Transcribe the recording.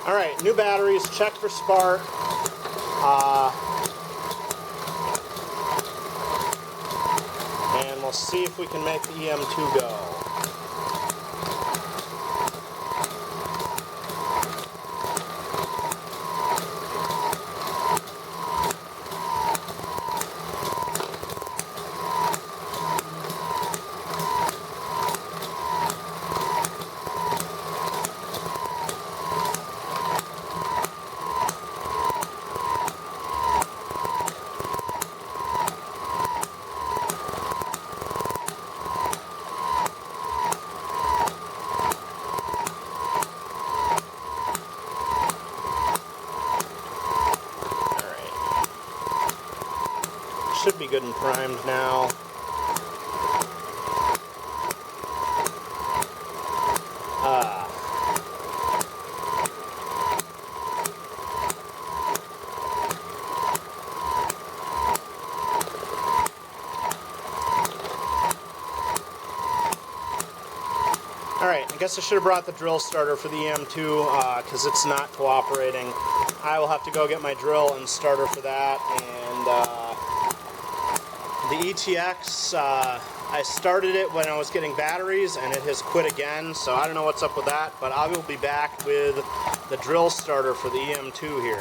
Alright, new batteries, checked for spark. And we'll see if we can make the EM2 go. Should be good and primed now. Alright, I guess I should have brought the drill starter for the EM2 because it's not cooperating. I will have to go get my drill and starter for that. And the ETX, I started it when I was getting batteries and it has quit again, so I don't know what's up with that, but I will be back with the drill starter for the EM2 here.